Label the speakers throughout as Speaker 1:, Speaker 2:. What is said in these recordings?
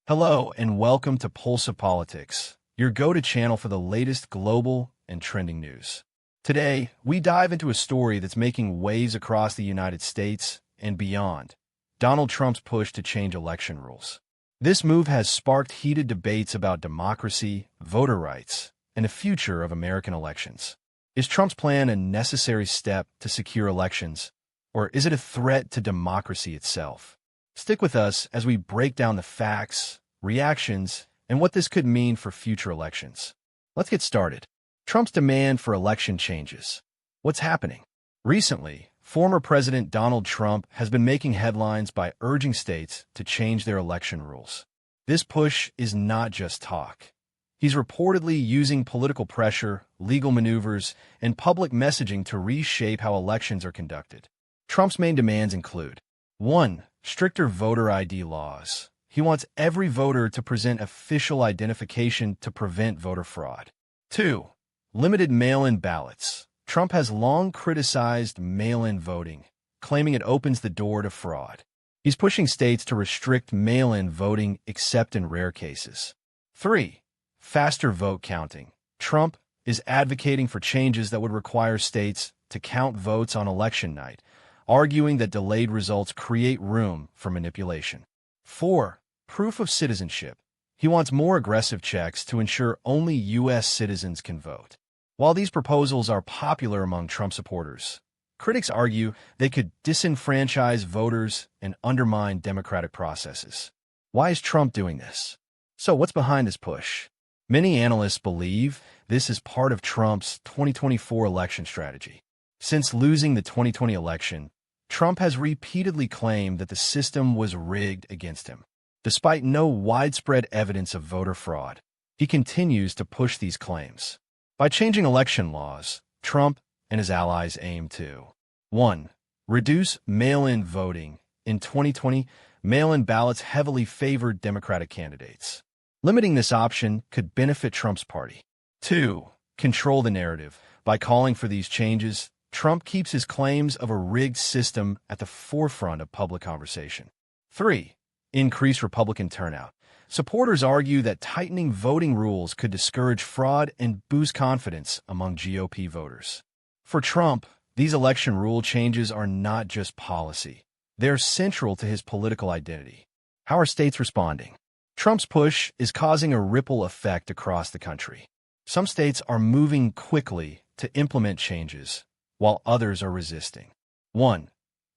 Speaker 1: Hello and welcome to Pulse of Politics, your go-to channel for the latest global and trending news. Today, we dive into a story that's making waves across the United States and beyond: Donald Trump's push to change election rules. This move has sparked heated debates about democracy, voter rights, and the future of American elections. Is Trump's plan a necessary step to secure elections, or is it a threat to democracy itself? Stick with us as we break down the facts, reactions, and what this could mean for future elections. Let's get started. Trump's demand for election changes. What's happening? Recently, former President Donald Trump has been making headlines by urging states to change their election rules. This push is not just talk. He's reportedly using political pressure, legal maneuvers, and public messaging to reshape how elections are conducted. Trump's main demands include: 1. Stricter voter ID laws. He wants every voter to present official identification to prevent voter fraud. 2. Limited mail-in ballots. Trump has long criticized mail-in voting, claiming it opens the door to fraud. He's pushing states to restrict mail-in voting except in rare cases. 3. Faster vote counting. Trump is advocating for changes that would require states to count votes on election night, arguing that delayed results create room for manipulation. 4. Proof of citizenship. He wants more aggressive checks to ensure only U.S. citizens can vote. While these proposals are popular among Trump supporters, critics argue they could disenfranchise voters and undermine democratic processes. Why is Trump doing this? So what's behind this push? Many analysts believe this is part of Trump's 2024 election strategy. Since losing the 2020 election, Trump has repeatedly claimed that the system was rigged against him. Despite no widespread evidence of voter fraud, he continues to push these claims. By changing election laws, Trump and his allies aim to: 1. Reduce mail-in voting. In 2020, mail-in ballots heavily favored Democratic candidates. Limiting this option could benefit Trump's party. 2. Control the narrative. By calling for these changes, Trump keeps his claims of a rigged system at the forefront of public conversation. 3. Increase Republican turnout. Supporters argue that tightening voting rules could discourage fraud and boost confidence among GOP voters. For Trump, these election rule changes are not just policy. They're central to his political identity. How are states responding? Trump's push is causing a ripple effect across the country. Some states are moving quickly to implement changes, while others are resisting. 1.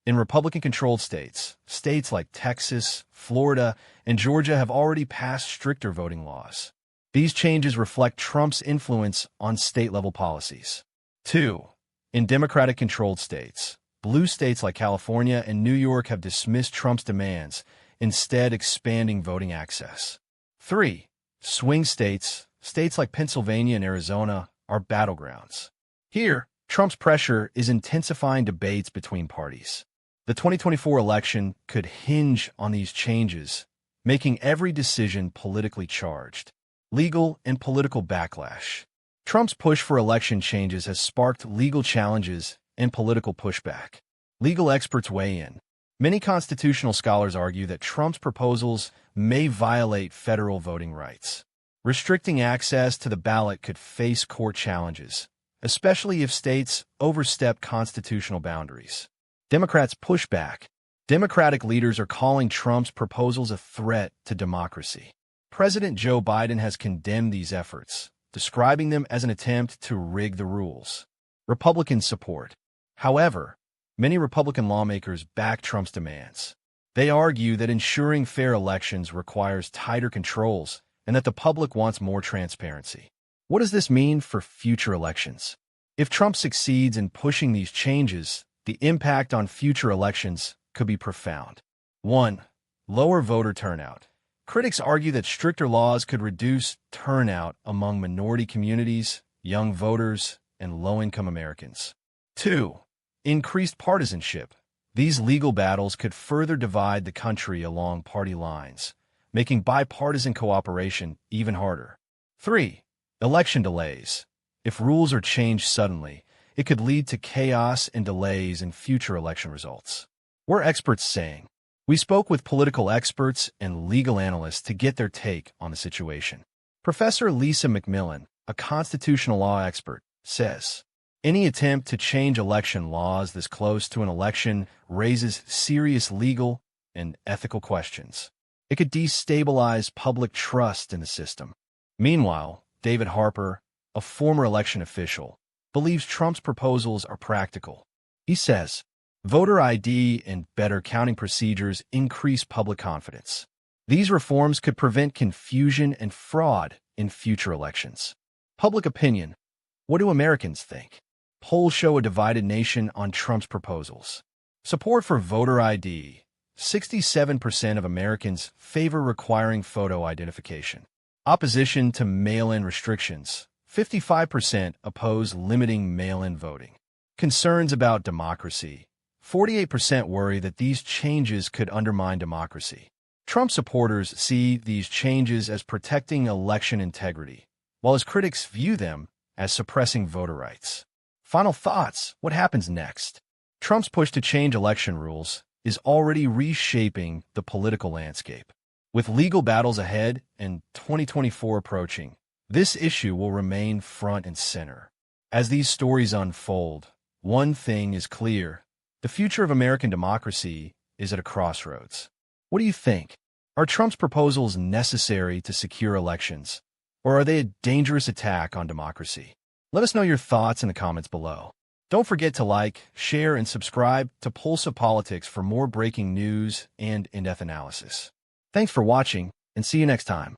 Speaker 1: In Republican-controlled states, states like Texas, Florida, and Georgia have already passed stricter voting laws. These changes reflect Trump's influence on state-level policies. 2. In Democratic-controlled states, blue states like California and New York have dismissed Trump's demands, instead expanding voting access. 3. Swing states, states like Pennsylvania and Arizona, are battlegrounds. Here, Trump's pressure is intensifying debates between parties. The 2024 election could hinge on these changes, making every decision politically charged. Legal and political backlash. Trump's push for election changes has sparked legal challenges and political pushback. Legal experts weigh in. Many constitutional scholars argue that Trump's proposals may violate federal voting rights. Restricting access to the ballot could face court challenges, especially if states overstep constitutional boundaries. Democrats push back. Democratic leaders are calling Trump's proposals a threat to democracy. President Joe Biden has condemned these efforts, describing them as an attempt to rig the rules. Republican support. However, many Republican lawmakers back Trump's demands. They argue that ensuring fair elections requires tighter controls and that the public wants more transparency. What does this mean for future elections? If Trump succeeds in pushing these changes, the impact on future elections could be profound. 1. Lower voter turnout. Critics argue that stricter laws could reduce turnout among minority communities, young voters, and low-income Americans. 2. Increased partisanship. These legal battles could further divide the country along party lines, making bipartisan cooperation even harder. 3. Election delays. If rules are changed suddenly, it could lead to chaos and delays in future election results. What are experts saying? We spoke with political experts and legal analysts to get their take on the situation. Professor Lisa McMillan, a constitutional law expert, says, any attempt to change election laws this close to an election raises serious legal and ethical questions. It could destabilize public trust in the system. Meanwhile, David Harper, a former election official, believes Trump's proposals are practical. He says, voter ID and better counting procedures increase public confidence. These reforms could prevent confusion and fraud in future elections. Public opinion. What do Americans think? Polls show a divided nation on Trump's proposals. Support for voter ID. 67% of Americans favor requiring photo identification. Opposition to mail-in restrictions. 55% oppose limiting mail-in voting. Concerns about democracy. 48% worry that these changes could undermine democracy. Trump supporters see these changes as protecting election integrity, while his critics view them as suppressing voter rights. Final thoughts. What happens next? Trump's push to change election rules is already reshaping the political landscape. With legal battles ahead and 2024 approaching, this issue will remain front and center. As these stories unfold, one thing is clear. The future of American democracy is at a crossroads. What do you think? Are Trump's proposals necessary to secure elections, or are they a dangerous attack on democracy? Let us know your thoughts in the comments below. Don't forget to like, share, and subscribe to Pulse of Politics for more breaking news and in-depth analysis. Thanks for watching, and see you next time.